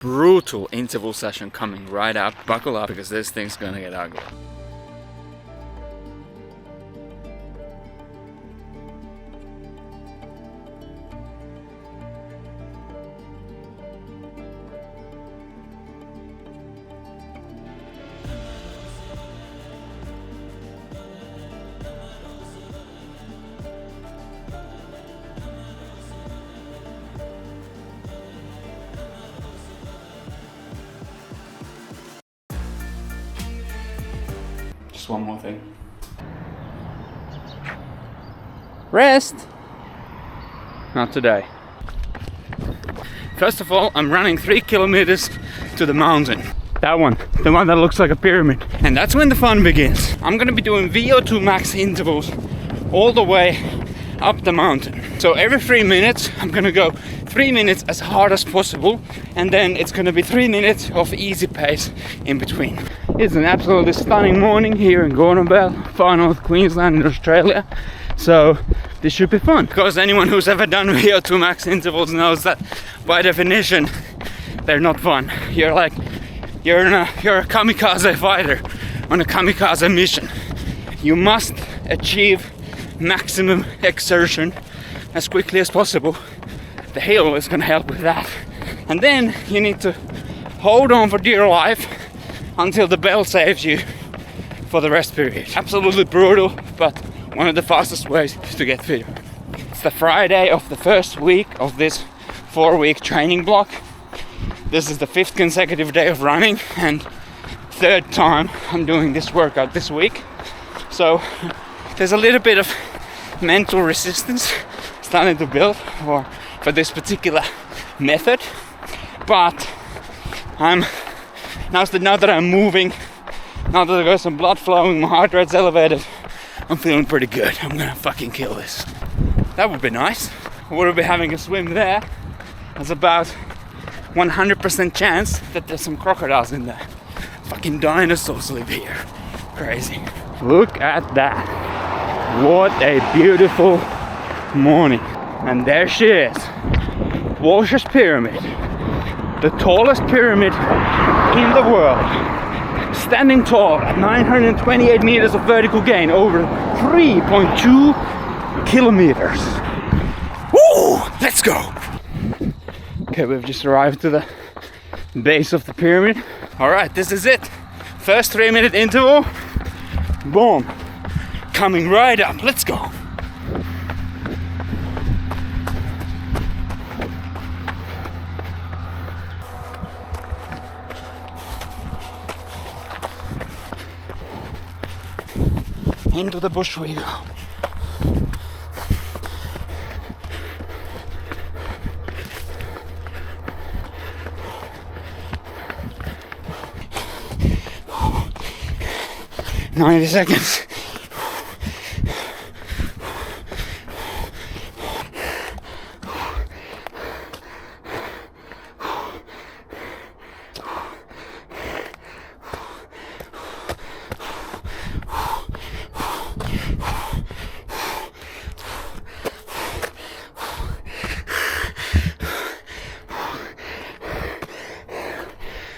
brutal interval session coming right up. Buckle up because this thing's gonna get ugly. Just one more thing. Rest! Not today. First of all, I'm running 3 kilometers to the mountain. That one, the one that looks like a pyramid. And that's when the fun begins. I'm gonna be doing VO2Max intervals all the way up the mountain. So every 3 minutes, I'm gonna go 3 minutes as hard as possible, and then it's gonna be 3 minutes of easy pace in between. It's an absolutely stunning morning here in Gordonvale, far north Queensland in Australia. So this should be fun. Because anyone who's ever done VO2Max intervals knows that by definition, they're not fun. You're a kamikaze fighter on a kamikaze mission. You must achieve maximum exertion as quickly as possible. The hill is gonna help with that. And then you need to hold on for dear life until the bell saves you for the rest period. Absolutely brutal, but one of the fastest ways to get fit. It's the Friday of the first week of this 4-week training block. This is the 5th consecutive day of running and 3rd time I'm doing this workout this week. So there's a little bit of mental resistance starting to build for this particular method, but now that I'm moving, now that I got some blood flowing, my heart rate's elevated, I'm feeling pretty good. I'm gonna fucking kill this. That would be nice. We'll be having a swim there. There's about 100% chance that there's some crocodiles in there. Fucking dinosaurs live here. Crazy. Look at that. What a beautiful morning. And there she is. Walsh's pyramid. The tallest pyramid in the world. Standing tall at 928 meters of vertical gain over 3.2 kilometers. Woo! Let's go! Okay, we've just arrived to the base of the pyramid. Alright, this is it. First 3-minute interval. Boom. Coming right up. Let's go. Into the bush we go. "90 seconds.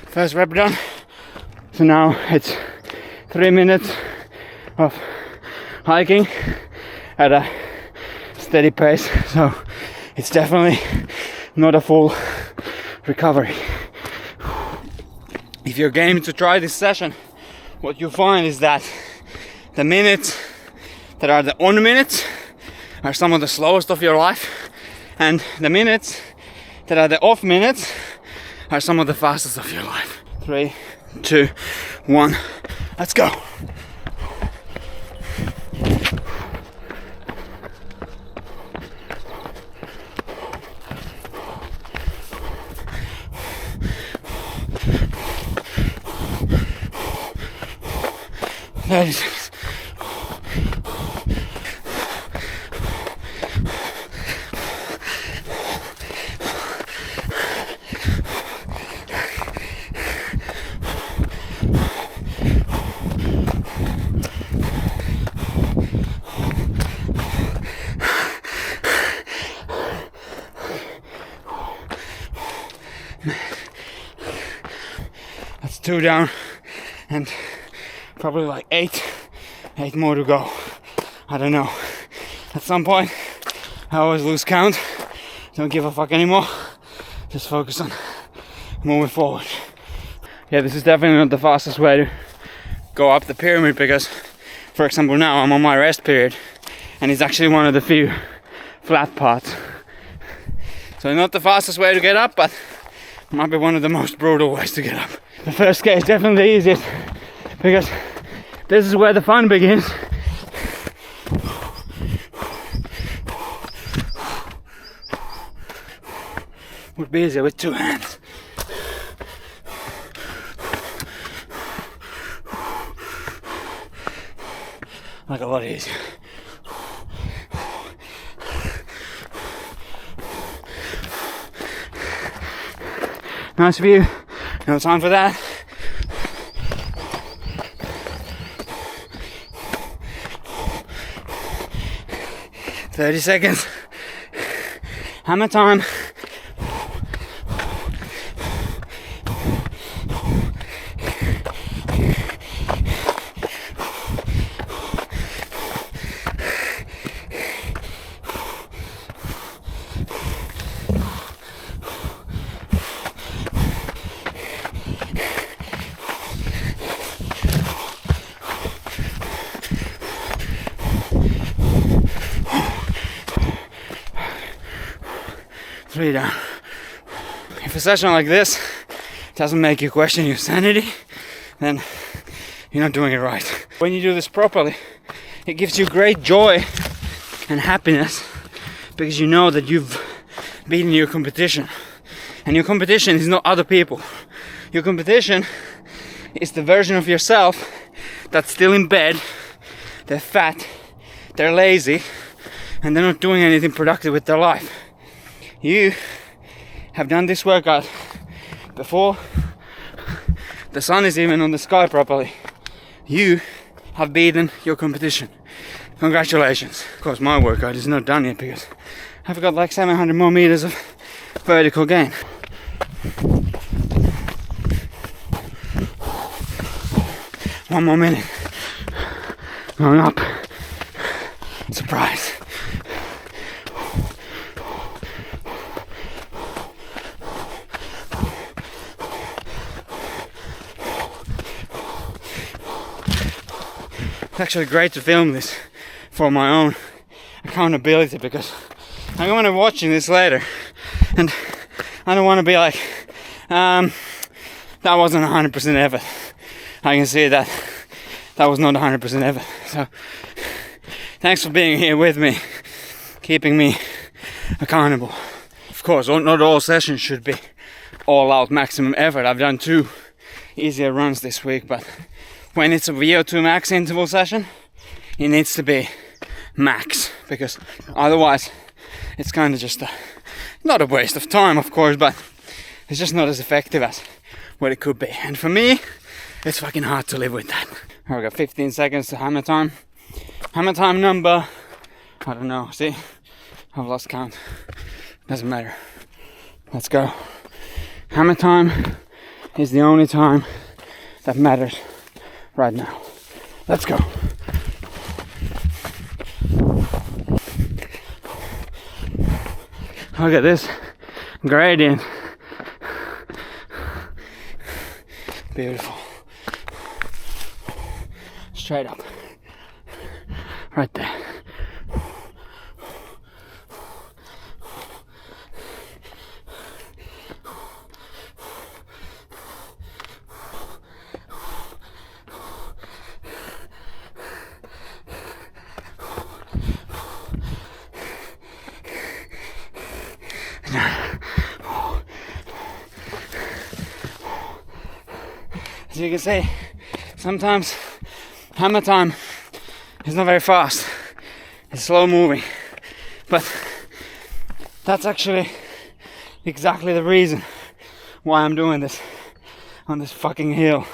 First rep done. So now it's 3 minutes of hiking at a steady pace. So it's definitely not a full recovery. If you're game to try this session, what you'll find is that the minutes that are the on minutes are some of the slowest of your life, and the minutes that are the off minutes are some of the fastest of your life. 3, 2, 1, let's go. That is 2 down and probably like 8 more to go. I don't know. At some point, I always lose count. Don't give a fuck anymore. Just focus on moving forward. Yeah, this is definitely not the fastest way to go up the pyramid because, for example, now I'm on my rest period and it's actually one of the few flat parts. So not the fastest way to get up, but might be one of the most brutal ways to get up. The first K is definitely the easiest because this is where the fun begins. Would be easier with 2 hands. Like a lot easier. Nice view. No time for that. "30 seconds. Hammer time. Three down. If a session like this doesn't make you question your sanity, then you're not doing it right. When you do this properly, it gives you great joy and happiness because you know that you've beaten your competition. And your competition is not other people. Your competition is the version of yourself that's still in bed, they're fat, they're lazy, and they're not doing anything productive with their life. You have done this workout before the sun is even on the sky properly. You have beaten your competition. Congratulations. Of course, my workout is not done yet because I've got like 700 more meters of vertical gain. One more minute. Going up. Surprise. It's actually great to film this for my own accountability because I'm going to be watching this later and I don't want to be like, that wasn't 100% effort. I can see that was not 100% effort. So thanks for being here with me, keeping me accountable. Of course, not all sessions should be all out maximum effort. I've done 2 easier runs this week, but when it's a VO2Max interval session, it needs to be max because otherwise it's kind of just not a waste of time, of course, but it's just not as effective as what it could be. And for me, it's fucking hard to live with that. Alright, we got 15 seconds to hammer time. Hammer time number, I don't know, see? I've lost count. Doesn't matter. Let's go. Hammer time is the only time that matters right now. Let's go. Look at this gradient. Beautiful. Straight up. Right there. As you can see, sometimes hammer time is not very fast. It's slow moving. But that's actually exactly the reason why I'm doing this on this fucking hill.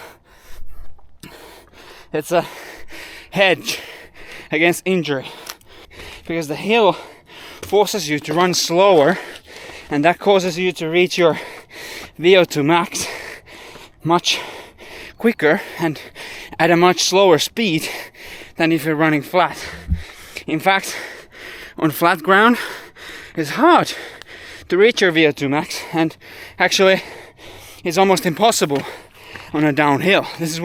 It's a hedge against injury because the hill forces you to run slower and that causes you to reach your VO2 max much quicker and at a much slower speed than if you're running flat. In fact, on flat ground, it's hard to reach your VO2 max, and actually it's almost impossible on a downhill. This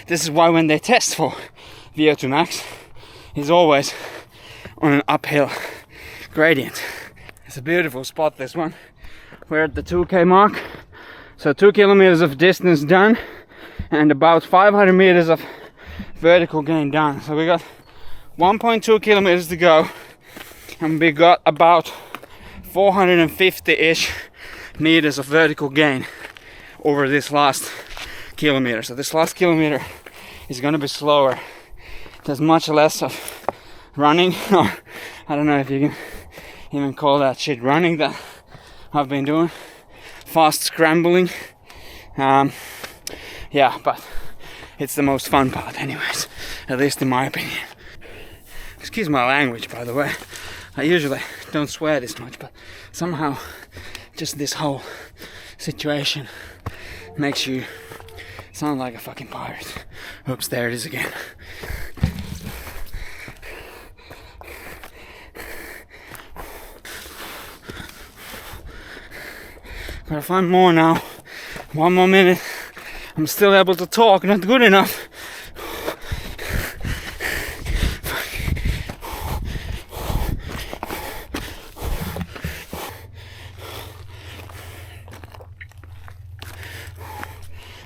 is why when they test for VO2 max, it's always on an uphill gradient. It's a beautiful spot, this one. We're at the 2k mark, so 2 kilometers of distance done and about 500 meters of vertical gain done. So we got 1.2 kilometers to go, and we got about 450-ish meters of vertical gain over this last kilometer. So this last kilometer is gonna be slower. There's much less of running, or I don't know if you can even call that shit running, that I've been doing. Fast scrambling. Yeah, but it's the most fun part anyways, at least in my opinion. Excuse my language, by the way. I usually don't swear this much, but somehow just this whole situation makes you sound like a fucking pirate. Oops, there it is again. Gotta find more now. 1 more minute. I'm still able to talk, not good enough.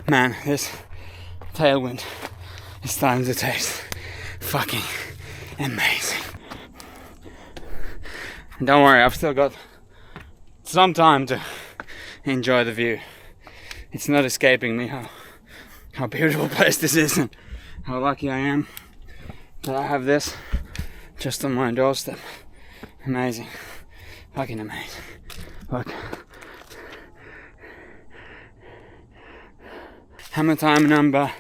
Man, this tailwind is starting to taste fucking amazing. And don't worry, I've still got some time to enjoy the view. It's not escaping me how beautiful place this is and how lucky I am that I have this just on my doorstep. Amazing. Fucking amazing. Look. Hammer time number,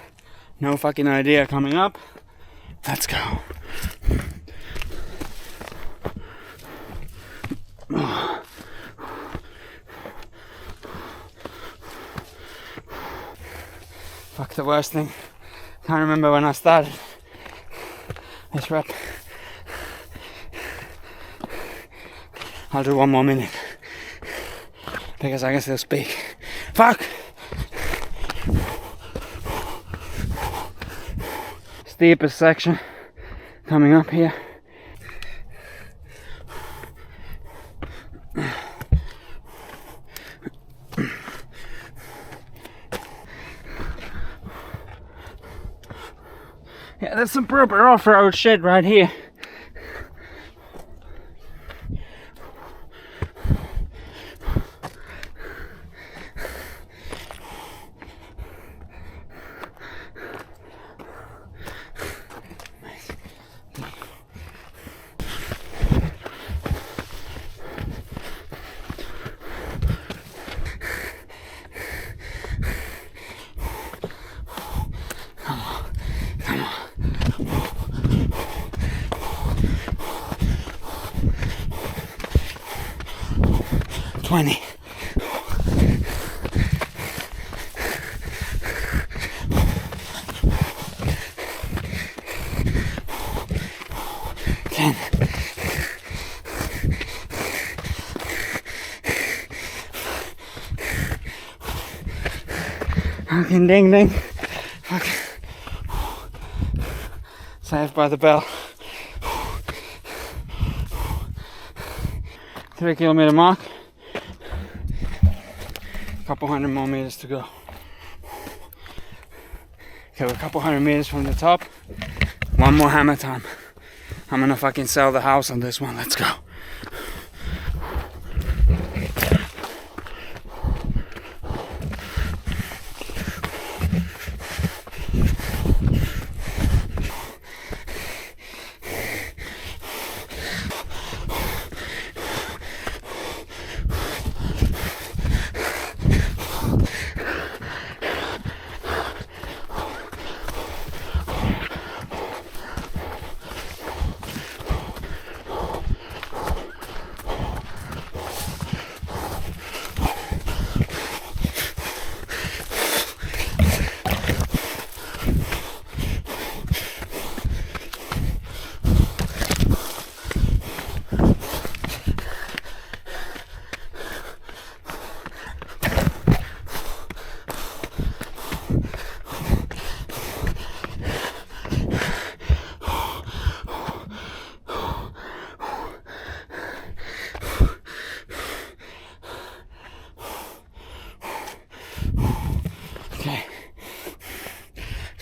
no fucking idea, coming up. Let's go. Fuck, the worst thing, can't remember when I started this rep. I'll do 1 more minute because I can still speak. Fuck! Steepest section coming up here. Yeah, that's some proper off-road shit right here. Twenty. Fucking ding ding. Fucking. Saved by the bell. 3 kilometer mark. Couple hundred more meters to go. Okay, we're a couple hundred meters from the top. 1 more hammer time. I'm gonna fucking sell the house on this one. Let's go.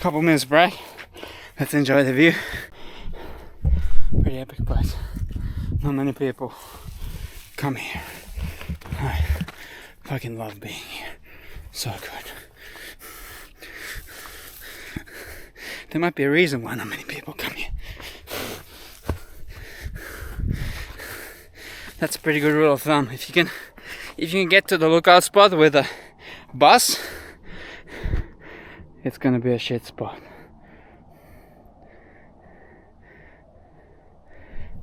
Couple minutes break. Let's enjoy the view. Pretty epic place. Not many people come here. I fucking love being here. So good. There might be a reason why not many people come here. That's a pretty good rule of thumb. If you can get to the lookout spot with a bus, it's gonna be a shit spot.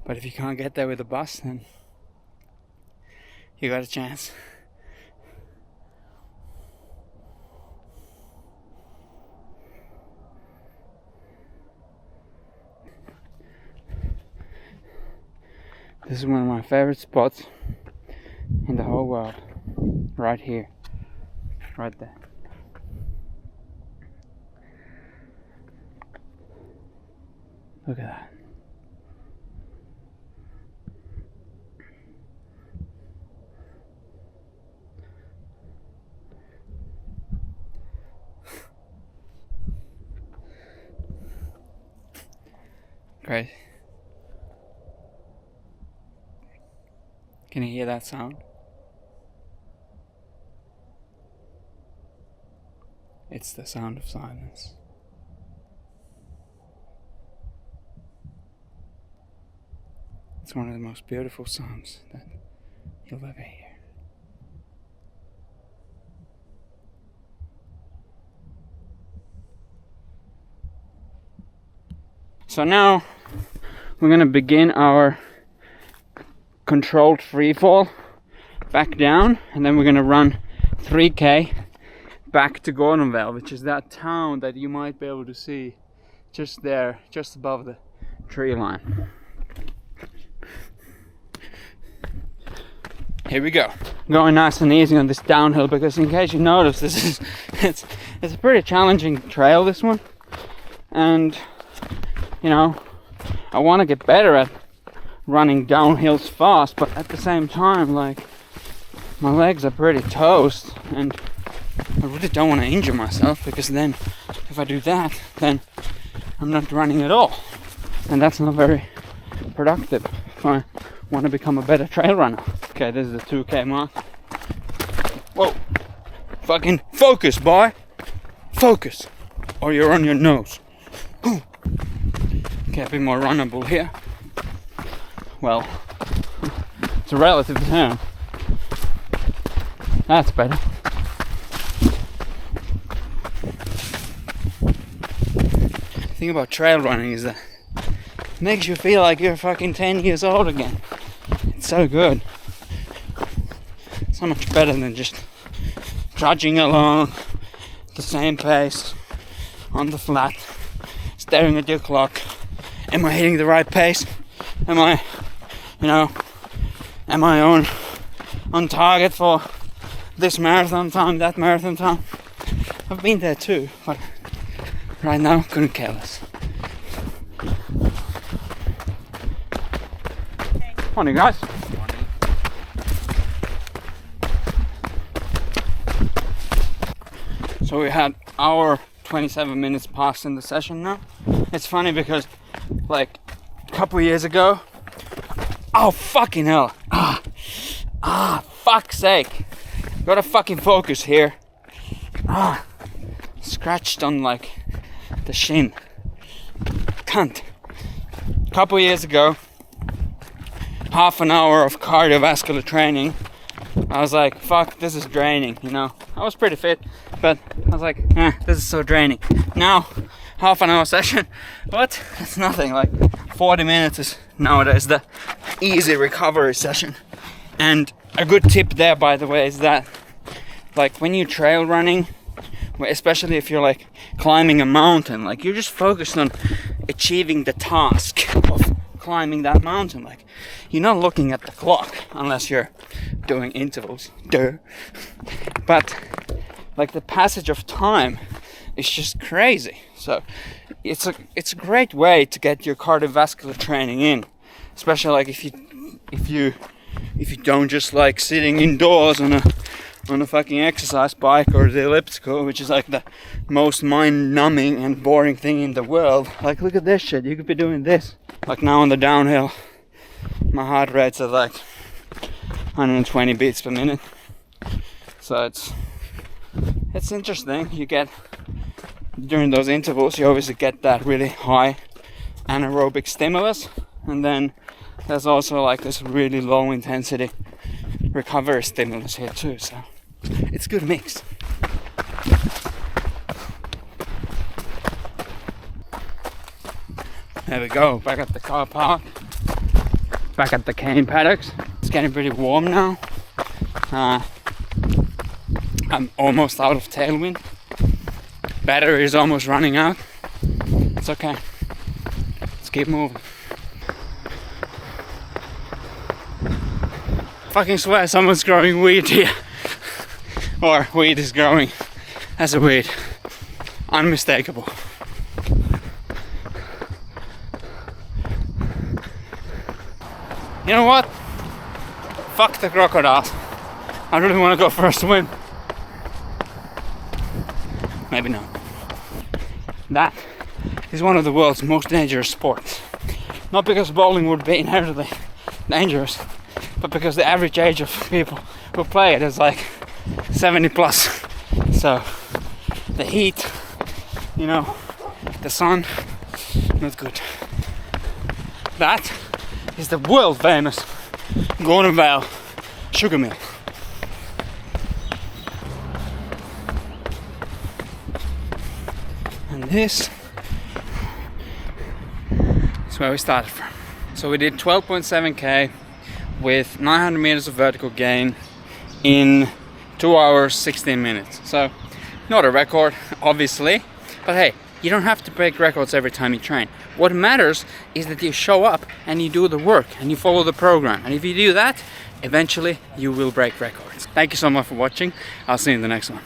But if you can't get there with a bus, then you got a chance. This is one of my favorite spots in the whole world. Right here. Right there. Look at that. Great. Can you hear that sound? It's the sound of silence. It's one of the most beautiful sounds that you'll ever hear. So now we're gonna begin our controlled free fall back down, and then we're gonna run 3k back to Gordonvale, which is that town that you might be able to see just there, just above the tree line. Here we go. Going nice and easy on this downhill, because in case you notice, it's a pretty challenging trail, this one. And you know, I want to get better at running downhills fast, but at the same time, like, my legs are pretty toast, and I really don't want to injure myself, because then if I do that, then I'm not running at all, and that's not very productive if I want to become a better trail runner. Okay, this is the 2k mark. Whoa, fucking focus, boy, focus, or you're on your nose. Ooh. Okay, a bit more runnable here. Well, it's a relative term. That's better. The thing about trail running is that it makes you feel like you're fucking 10 years old again. It's so good. So much better than just trudging along the same pace on the flat, staring at your clock. Am I hitting the right pace? Am I on target for this marathon time, that marathon time? I've been there too, but right now, couldn't care less. Morning, guys. So we had our 27 minutes passed in the session now. It's funny because, like, a couple of years ago, oh fucking hell, fuck's sake, gotta fucking focus here. Scratched on like the shin, cunt. A couple of years ago, half an hour of cardiovascular training, I was like, fuck, this is draining, you know. I was pretty fit, but I was like, this is so draining. Now, half an hour session, what? It's nothing. Like 40 minutes is nowadays the easy recovery session. And a good tip there, by the way, is that, like, when you trail running, especially if you're like climbing a mountain, like, you're just focused on achieving the task of climbing that mountain. Like, you're not looking at the clock unless you're doing intervals. But like, the passage of time is just crazy. So it's a great way to get your cardiovascular training in, especially like if you don't just like sitting indoors on on a fucking exercise bike or the elliptical, which is like the most mind-numbing and boring thing in the world. Like, look at this shit, you could be doing this. Like now on the downhill, my heart rate's at like 120 beats per minute. So it's interesting. You get, during those intervals, you obviously get that really high anaerobic stimulus, and then there's also like this really low intensity recovery stimulus here too, so it's a good mix. There we go, back at the car park, back at the cane paddocks. It's getting pretty warm now. I'm almost out of tailwind. Battery is almost running out. It's okay. Let's keep moving. Fucking swear someone's growing weed here. Or weed is growing as a weed. Unmistakable. You know what? Fuck the crocodiles. I really want to go for a swim. Maybe not. That is one of the world's most dangerous sports. Not because bowling would be inherently dangerous, but because the average age of people who play it is like 70 plus. So the heat, you know, the sun, not good. That is the world famous Gordonvale sugar mill. And this is where we started from. So we did 12.7k with 900 meters of vertical gain in 2 hours 16 minutes. So not a record, obviously, but hey, you don't have to break records every time you train. What matters is that you show up and you do the work and you follow the program. And if you do that, eventually you will break records. Thank you so much for watching. I'll see you in the next one.